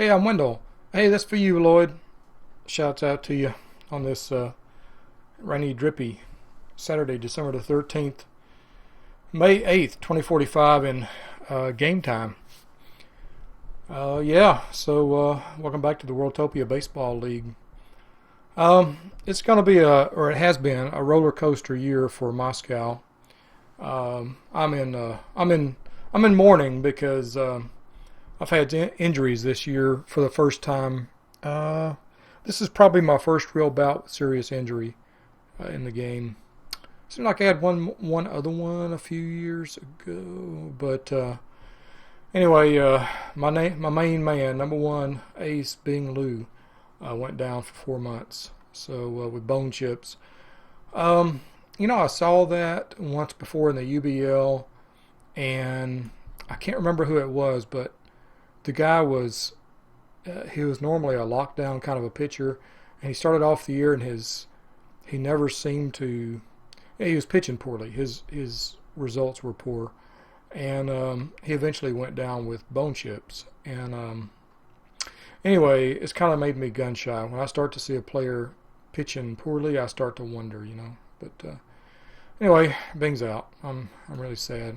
Hey, I'm Wendell. Hey, that's for you, Lloyd. Shouts out to you on this rainy, drippy Saturday, December the 13th, May 8th, 2045 in game time. Welcome back to the Worldtopia Baseball League. It's going to be or it has been, a roller coaster year for Moscow. I'm in mourning because I've had injuries this year for the first time. This is probably my first real bout with serious injury in the game. Seemed like I had one other one a few years ago, but anyway, my main man, number one ace, Bing Liu, went down for 4 months. So with bone chips. I saw that once before in the UBL, and I can't remember who it was, but the guy was he was normally a lockdown kind of a pitcher, and he started off the year and he never seemed to. He was pitching poorly. His results were poor, and he eventually went down with bone chips. And anyway, it's kind of made me gun shy. When I start to see a player pitching poorly, I start to wonder, But anyway, Bing's out. I'm really sad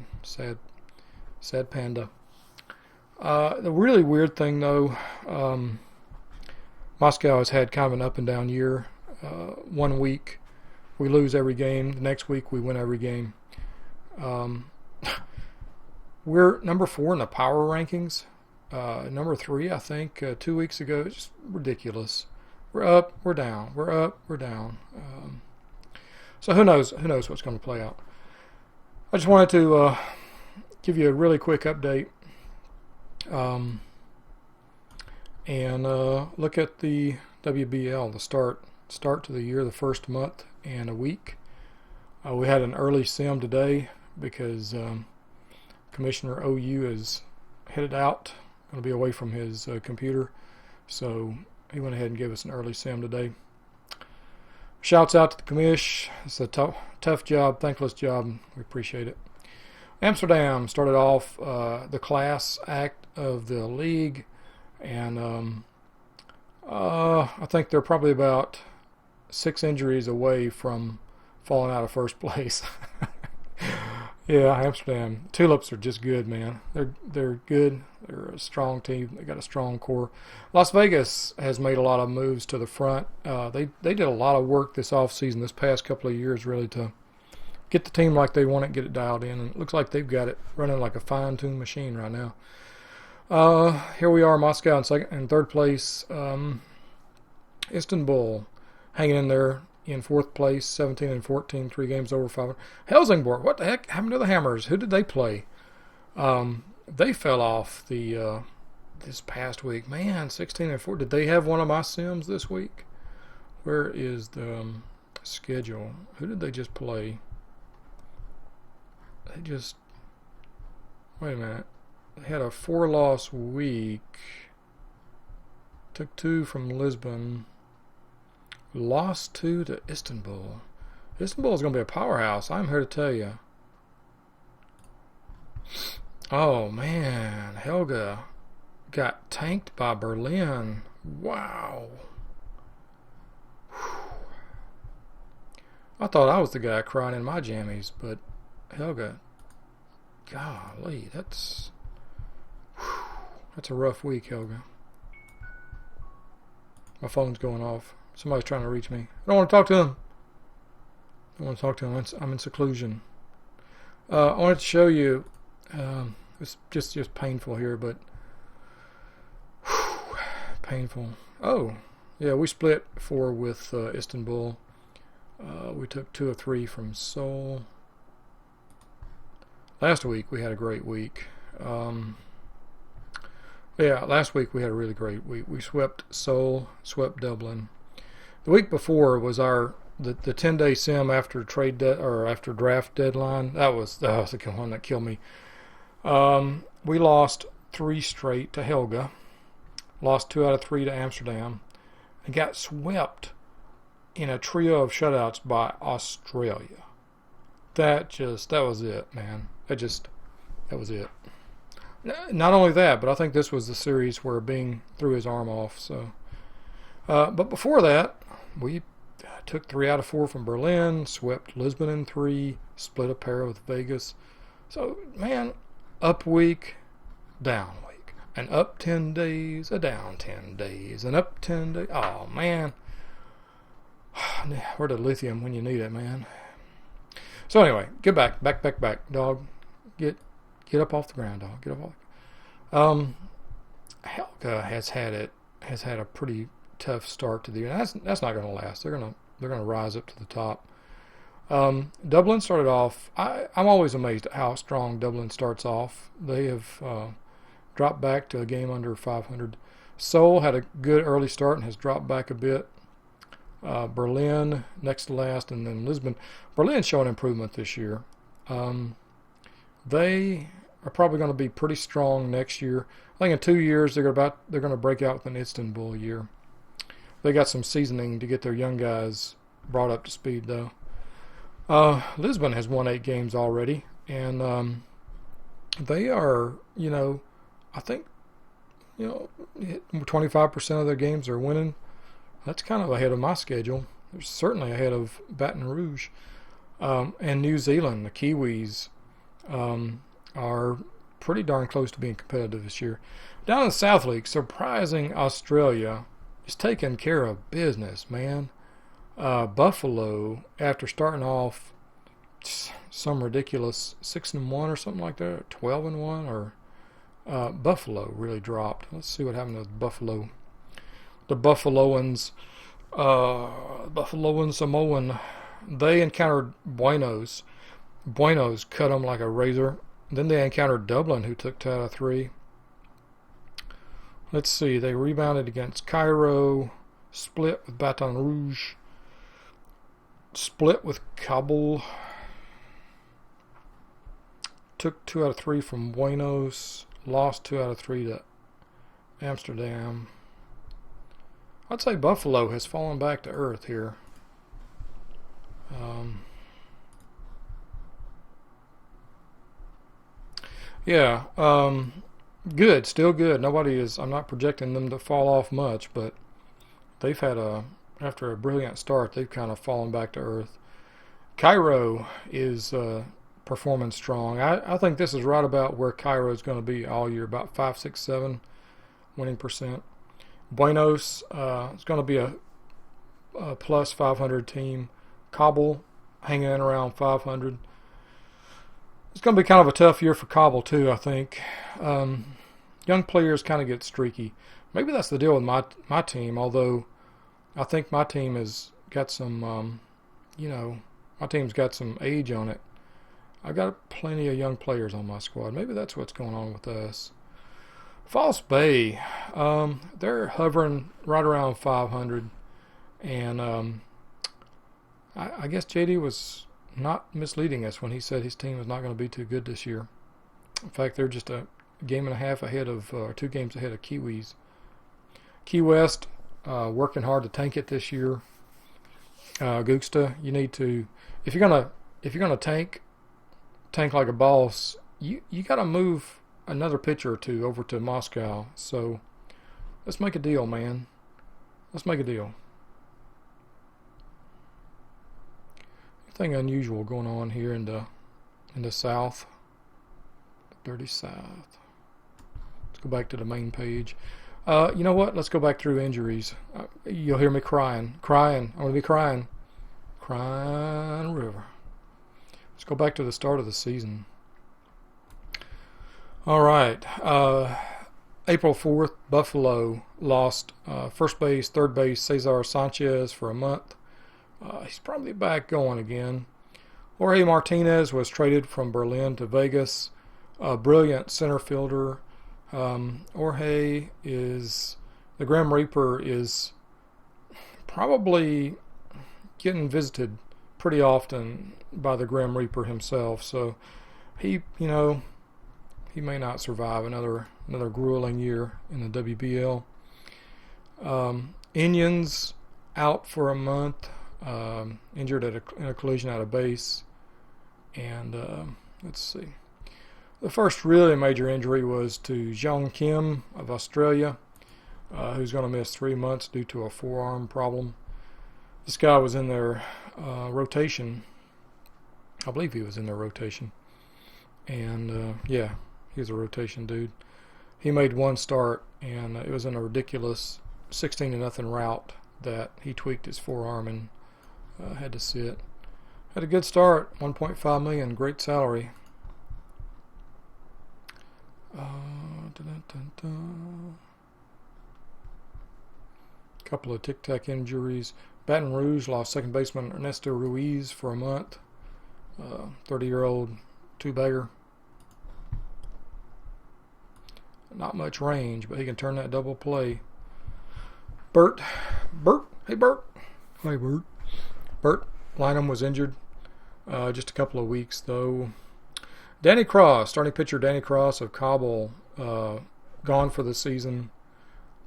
panda. The really weird thing, though, Moscow has had kind of an up and down year. 1 week we lose every game. The next week we win every game. We're number 4 in the power rankings. Number 3, I think, 2 weeks ago. It's just ridiculous. We're up, we're down. We're up, we're down. So who knows? Who knows what's going to play out? I just wanted to give you a really quick update. And look at the WBL, the start to the year, the first month and a week. We had an early sim today because Commissioner OU is headed out, going to be away from his computer, so he went ahead and gave us an early sim today. Shouts out to the commish. It's a tough job, thankless job. We appreciate it. Amsterdam started off the class act of the league, and I think they're probably about 6 injuries away from falling out of first place. Yeah, Amsterdam. Tulips are just good, man. They're good. They're a strong team. They got a strong core. Las Vegas has made a lot of moves to the front. They did a lot of work this offseason, this past couple of years, really, to get the team like they want it, get it dialed in. And it looks like they've got it running like a fine-tuned machine right now. Here we are, Moscow in third place. Istanbul hanging in there in fourth place, 17-14, 3 games over 500. Helsingborg, what the heck happened to the Hammers? Who did they play? They fell off the this past week. Man, 16-4. Did they have one of my sims this week? Where is the schedule? Who did they just play? Wait a minute. They had a 4-loss week. Took 2 from Lisbon. Lost 2 to Istanbul. Istanbul is going to be a powerhouse. I'm here to tell you. Oh, man. Helga got tanked by Berlin. Wow. I thought I was the guy crying in my jammies, but Helga, golly, that's a rough week, Helga. My phone's going off. Somebody's trying to reach me. I don't want to talk to him. I'm in seclusion. I wanted to show you. It's just painful here, but painful. Oh, yeah, we split 4 with Istanbul. We took 2 of 3 from Seoul. Last week we had a great week. Last week we had a really great week. We swept Seoul, swept Dublin. The week before was the 10-day sim after after draft deadline. That was the one that killed me. We lost 3 straight to Helga, lost 2 out of 3 to Amsterdam, and got swept in a trio of shutouts by Australia. That was it, man. That was it. Not only that, but I think this was the series where Bing threw his arm off. So, but before that, we took 3 out of 4 from Berlin, swept Lisbon in 3, split a pair with Vegas. So, man, up week, down week. An up 10 days, a down 10 days, an up 10 days. Oh, man. Where the lithium when you need it, man. So anyway, get back, dog. Get up off the ground, dog. Get up off. Helga has had a pretty tough start to the year. That's not going to last. They're going to rise up to the top. Dublin started off. I'm always amazed at how strong Dublin starts off. They have dropped back to a game under 500. Seoul had a good early start and has dropped back a bit. Berlin next to last, and then Lisbon. Berlin's showing improvement this year. They are probably going to be pretty strong next year. I think in 2 years they're going to break out with an Istanbul year. They got some seasoning to get their young guys brought up to speed, though. Lisbon has won 8 games already, and they are, I think, 25% of their games are winning. That's kind of ahead of my schedule. They're certainly ahead of Baton Rouge. And New Zealand, the Kiwis, are pretty darn close to being competitive this year. Down in the South League, surprising Australia is taking care of business, man. Buffalo, after starting off some ridiculous 6-1 or something like that, 12-1, or Buffalo really dropped. Let's see what happened to Buffalo. The Buffaloans Samoan, they encountered Buenos. Buenos cut them like a razor. Then they encountered Dublin, who took 2 out of 3. Let's see, they rebounded against Cairo, split with Baton Rouge, split with Kabul, took 2 out of 3 from Buenos, lost 2 out of 3 to Amsterdam. I'd say Buffalo has fallen back to earth here. Good, still good. I'm not projecting them to fall off much, but they've had after a brilliant start, they've kind of fallen back to earth. Cairo is performing strong. I think this is right about where Cairo is going to be all year, about 5, 6, 7 winning percent. Buenos is going to be a plus 500 team. Kabul hanging in around 500. It's going to be kind of a tough year for Kabul too, I think. Young players kind of get streaky. Maybe that's the deal with my team, although I think my team has got some, my team's got some age on it. I've got plenty of young players on my squad. Maybe that's what's going on with us. False Bay, they're hovering right around 500, and I guess JD was not misleading us when he said his team is not going to be too good this year. In fact, they're just a game and a half ahead of, 2 games ahead of Kiwis. Key West, working hard to tank it this year. Guxta, you need to, if you're gonna tank like a boss, you got to move another pitcher or 2 over to Moscow. So let's make a deal, man. Let's make a deal. Anything unusual going on here in the South? Dirty South. Let's go back to the main page. You know what? Let's go back through injuries. You'll hear me crying. I'm going to be crying. Crying river. Let's go back to the start of the season. All right. April 4th, Buffalo lost first base, third base, Cesar Sanchez for a month. He's probably back going again. Jorge Martinez was traded from Berlin to Vegas. A brilliant center fielder. Jorge is, the Grim Reaper is probably getting visited pretty often by the Grim Reaper himself. So he may not survive another grueling year in the WBL. Indians out for a month, injured in a collision at a base. And let's see. The first really major injury was to Jeong Kim of Australia, who's going to miss 3 months due to a forearm problem. This guy was in their rotation. I believe he was in their rotation. And, yeah, he was a rotation dude. He made one start, and it was in a ridiculous 16-0 rout that he tweaked his forearm and had to sit. Had a good start, $1.5 million, great salary. Couple of tic-tac injuries. Baton Rouge lost second baseman Ernesto Ruiz for a month. 30-year-old two-bagger. Not much range, but he can turn that double play. Bert. Hey, Bert. Bert Lynham was injured. Just a couple of weeks, though. Danny Cross, starting pitcher Danny Cross of Kabul, gone for the season.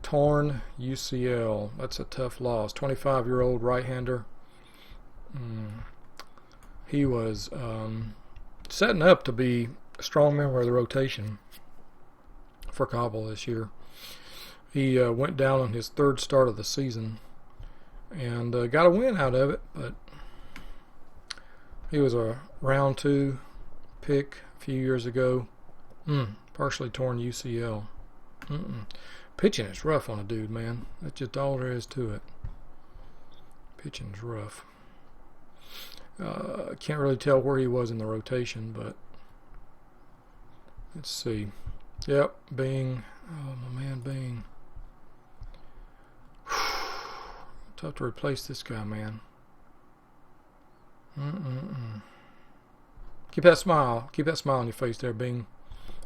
Torn UCL. That's a tough loss. 25-year-old right-hander. He was setting up to be a strong member of the rotation for Kabul this year. He went down on his third start of the season and got a win out of it, but he was a round 2 pick a few years ago. Partially torn UCL. Pitching is rough on a dude, man. That's just all there is to it. Pitching is rough. Can't really tell where he was in the rotation, but let's see. Yep, Bing. Oh, my man, Bing. Tough to replace this guy, man. Keep that smile. Keep that smile on your face there, Bing.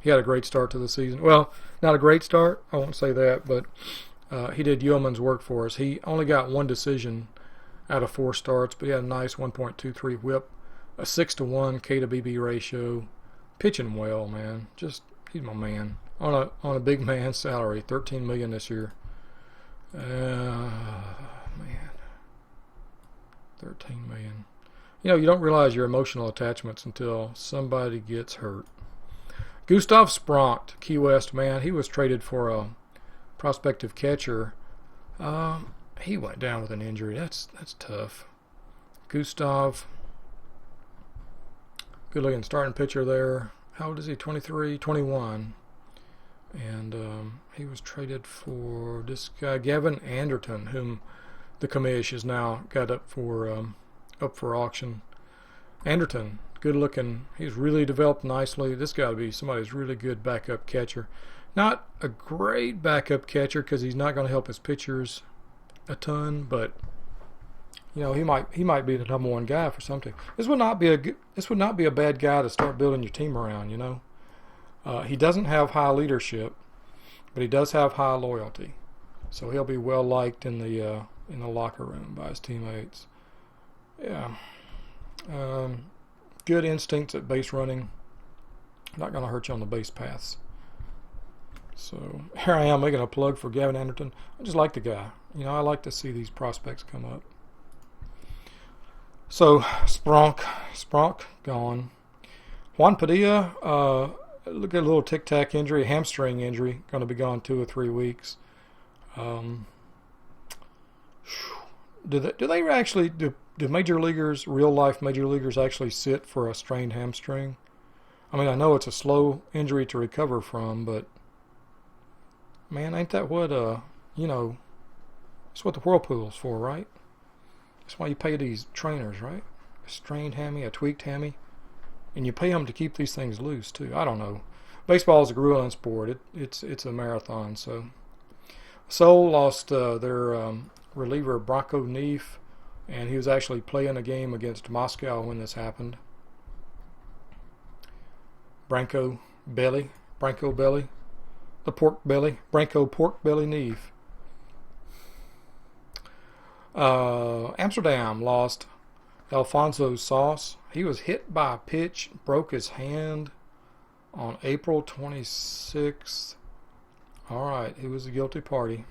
He had a great start to the season. Well, not a great start. I won't say that, but he did yeoman's work for us. He only got one decision out of 4 starts, but he had a nice 1.23 whip, a 6-to-1 K to BB ratio. Pitching well, man. Just, he's my man. On a big man salary, $13 million this year. Man, $13 million. You know, you don't realize your emotional attachments until somebody gets hurt. Gustav Spronk, Key West, man, he was traded for a prospective catcher. He went down with an injury. That's tough. Gustav, good looking starting pitcher there. How old is he? 23, 21. And he was traded for this guy, Gavin Anderton, whom the commish has now got up for auction. Anderton, good looking. He's really developed nicely. This got to be somebody's really good backup catcher. Not a great backup catcher because he's not going to help his pitchers a ton, but you know, he might be the number one guy for something. This would not be a bad guy to start building your team around. You know, he doesn't have high leadership, but he does have high loyalty, so he'll be well liked in the locker room by his teammates. Yeah, good instincts at base running. Not going to hurt you on the base paths. So here I am making a plug for Gavin Anderton. I just like the guy. You know, I like to see these prospects come up. So Spronk gone. Juan Padilla, look at a little tic-tac injury, hamstring injury, going to be gone 2 or 3 weeks. Do major leaguers, real life major leaguers, actually sit for a strained hamstring? I mean, I know it's a slow injury to recover from, but man, ain't that what it's what the whirlpool's for, right? That's why you pay these trainers, right? A strained hammy, a tweaked hammy, and you pay them to keep these things loose too. I don't know. Baseball is a grueling sport. It's a marathon. So Seoul lost their reliever Branko Neef, and he was actually playing a game against Moscow when this happened. Branko Belly, the pork belly, Branko pork belly Neef. Amsterdam lost Alfonso Sauce. He was hit by a pitch, broke his hand on April 26th. All right, he was a guilty party.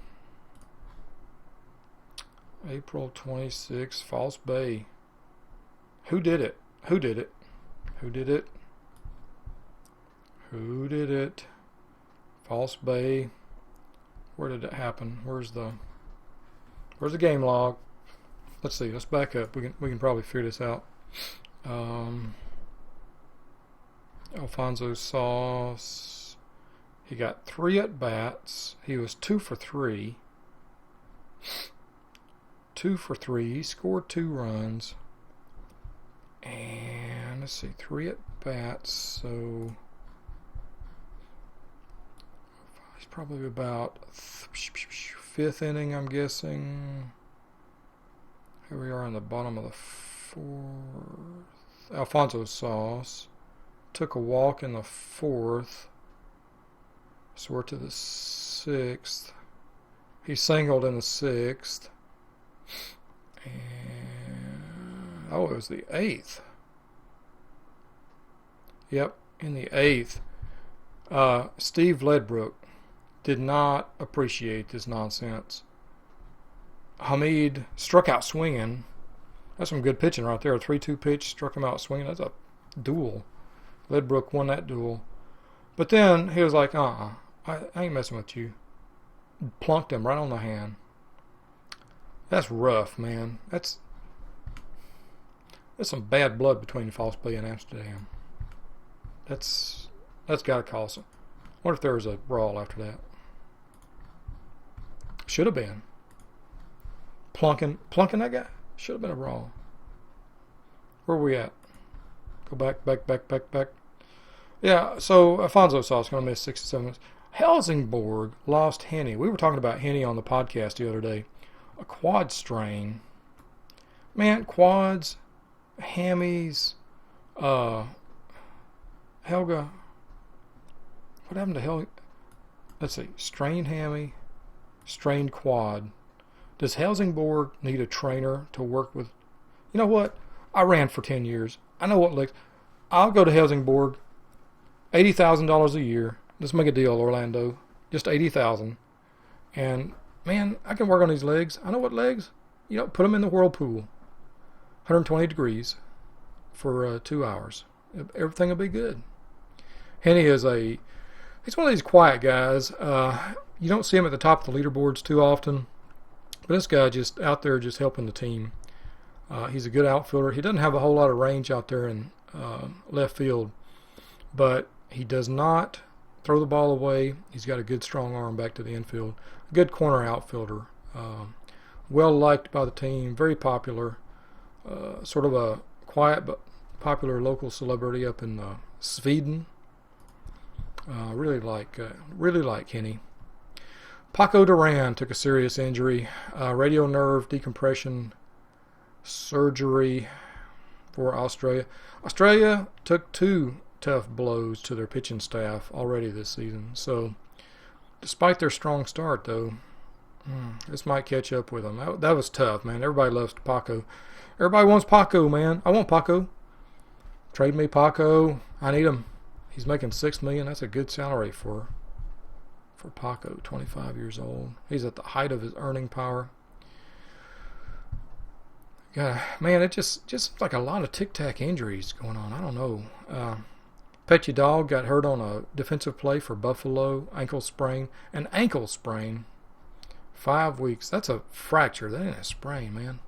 April 26th, False Bay. Who did it? Who did it? False Bay. Where did it happen? Where's the game log? Let's see. Let's back up. We can probably figure this out. Alfonso Sauce. He got 3 at bats. He was 2 for 3. 2 for 3. He scored 2 runs. And let's see, 3 at bats. So he's probably about 5th inning, I'm guessing. Here we are in the bottom of the 4th. Alfonso Sauce took a walk in the 4th. So we're to the 6th. He singled in the 6th. And it was the 8th. Yep, in the 8th. Steve Ledbrook did not appreciate this nonsense. Hamid struck out swinging. That's some good pitching right there. A 3-2 pitch, struck him out swinging. That's a duel. Ledbrook won that duel. But then he was like, I ain't messing with you. Plunked him right on the hand. That's rough, man. That's some bad blood between False Bay and Amsterdam. That's got to cause some. What if there was a brawl after that? Should have been. Plunking that guy? Should have been a brawl. Where are we at? Go back. Yeah, so Alfonso Sauce going to miss 6 to 7 minutes. Helsingborg lost Henny. We were talking about Henny on the podcast the other day. A quad strain. Man, quads, hammies, Helga. What happened to Helga? Let's see. Strained hammy, strained quad. Does Helsingborg need a trainer to work with? You know what? I ran for 10 years. I know what legs. I'll go to Helsingborg. $80,000 a year. Let's make a deal, Orlando. Just $80,000. And, man, I can work on these legs. I know what legs. Put them in the whirlpool. 120 degrees for 2 hours. Everything will be good. Henny he's one of these quiet guys. You don't see him at the top of the leaderboards too often. But this guy just out there just helping the team. He's a good outfielder. He doesn't have a whole lot of range out there in left field. But he does not throw the ball away. He's got a good, strong arm back to the infield. A good corner outfielder. Well liked by the team. Very popular. Sort of a quiet but popular local celebrity up in Sweden. Really like Henny. Paco Duran took a serious injury. Radial nerve decompression surgery for Australia. Australia took 2 tough blows to their pitching staff already this season. So, despite their strong start, though, this might catch up with them. That was tough, man. Everybody loves Paco. Everybody wants Paco, man. I want Paco. Trade me Paco. I need him. He's making $6 million. That's a good salary for Paco. 25 years old. He's at the height of his earning power. Yeah, man, it just seems like a lot of tic-tac injuries going on. I don't know. Petty Dog got hurt on a defensive play for Buffalo. Ankle sprain. An ankle sprain. 5 weeks. That's a fracture. That ain't a sprain, man.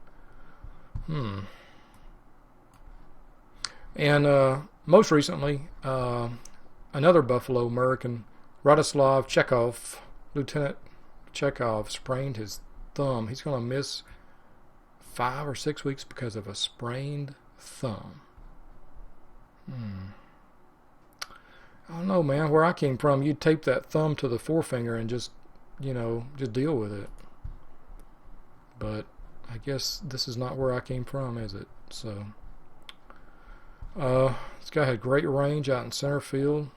And most recently, another Buffalo American, Radoslav Chekhov, Lieutenant Chekhov, sprained his thumb. He's going to miss 5 or 6 weeks because of a sprained thumb. I don't know, man. Where I came from, you'd tape that thumb to the forefinger and just deal with it. But I guess this is not where I came from, is it? So, this guy had great range out in center field.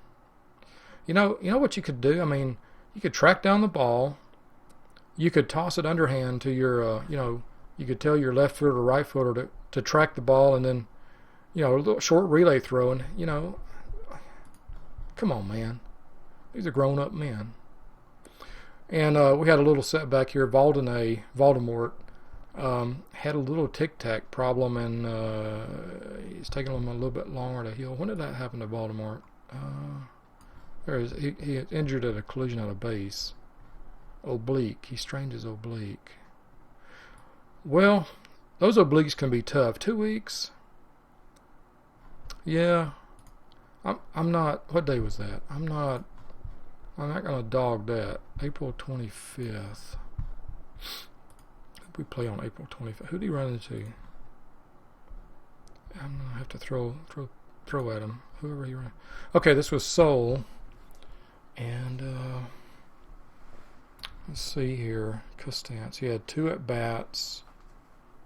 You know what you could do? I mean, you could track down the ball. You could toss it underhand to your, you could tell your left fielder or right fielder to track the ball, and then, a little short relay throw. And, come on, man. These are grown-up men. And we had a little setback here. Voldemort had a little tic-tac problem, and he's taking him a little bit longer to heal. When did that happen to Voldemort? He injured at a collision at a base. Oblique. He strained his oblique. Well, those obliques can be tough. 2 weeks. Yeah. I'm not. What day was that? I'm not gonna dog that. April 25th. We play on April 25th. Who did he run into? I'm gonna have to throw at him. Whoever he ran. Okay, this was Seoul, and let's see here. Costanz. He had 2 at bats.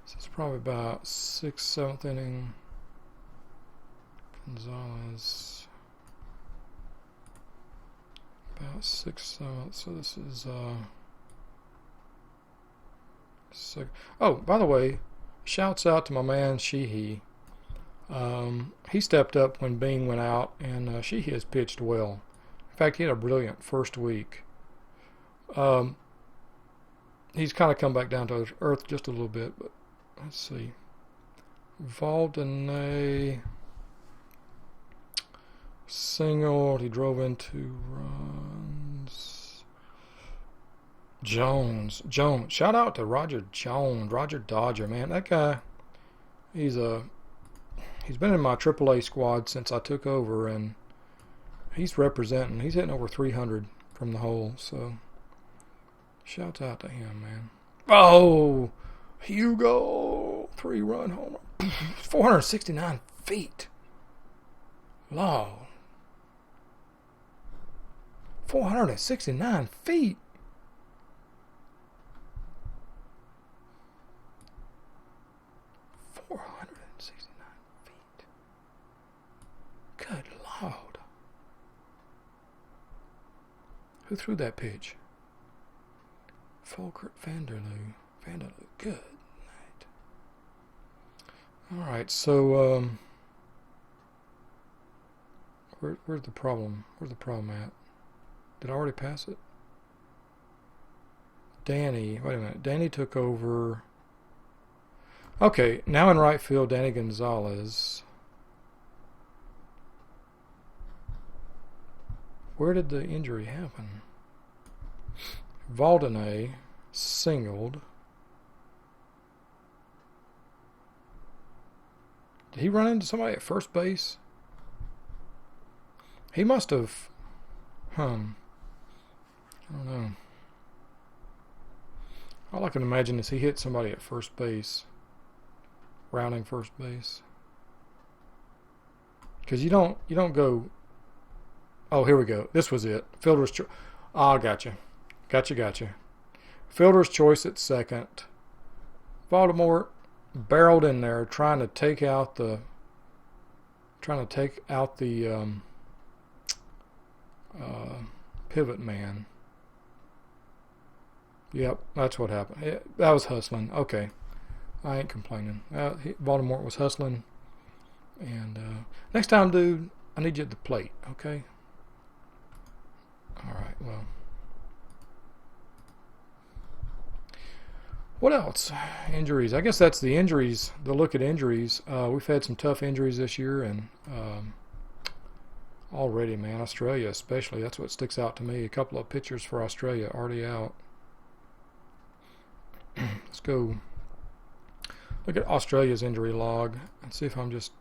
This is probably about 6th, 7th inning. Gonzalez. About 6th, 7th. So this is oh, by the way, shouts out to my man Sheehy. He stepped up when Bing went out, and Sheehy has pitched well. In fact, he had a brilliant first week. He's kind of come back down to earth just a little bit, but let's see. Valdene singled. He drove in 2 runs. Jones. Shout out to Roger Jones. Roger Dodger, man. That guy, he's been in my AAA squad since I took over, and he's representing. He's hitting over 300 from the hole, so shout out to him, man. Oh, Hugo, 3-run homer. 469 feet. Lord. 469 feet. Good Lord. Who threw that pitch? Volkert Vanderloo. Good night. Alright, so where's the problem? Where's the problem at? Did I already pass it? Danny, wait a minute. Danny took over. Okay, now in right field, Danny Gonzalez. Where did the injury happen? Valdene singled. Did he run into somebody at first base? He must have. I don't know. All I can imagine is he hit somebody at first base. Rounding first base. Because you don't go. Oh, here we go. This was it. Fielder's choice. Ah, gotcha. Fielder's choice at second. Baltimore barreled in there, trying to take out the pivot man. Yep, that's what happened. That was hustling. Okay, I ain't complaining. Baltimore was hustling. And next time, dude, I need you at the plate. Okay. All right, well. What else? Injuries. I guess that's the injuries, the look at injuries. We've had some tough injuries this year, and already, man, Australia especially. That's what sticks out to me. A couple of pitchers for Australia already out. Let's go look at Australia's injury log and see if I'm just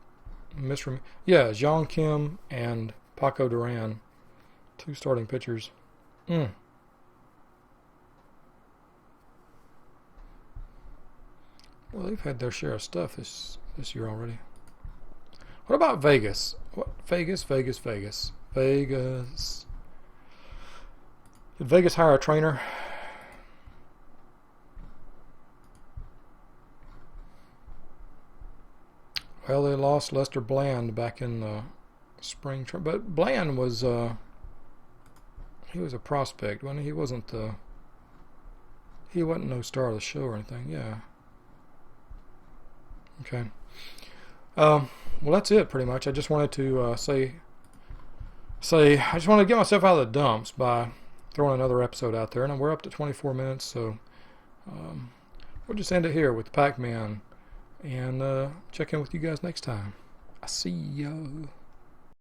misremembering. Yeah, Zhang Kim and Paco Duran. 2 starting pitchers. Well, they've had their share of stuff this year already. What about Vegas? Vegas. Did Vegas hire a trainer? Well, they lost Lester Bland back in the spring. But Bland was... he was a prospect, wasn't he? He wasn't no star of the show or anything. Yeah. Okay. Well, that's it pretty much. I just wanted to say I just wanted to get myself out of the dumps by throwing another episode out there, and we're up to 24 minutes, so we'll just end it here with Pac-Man, and check in with you guys next time. I see ya.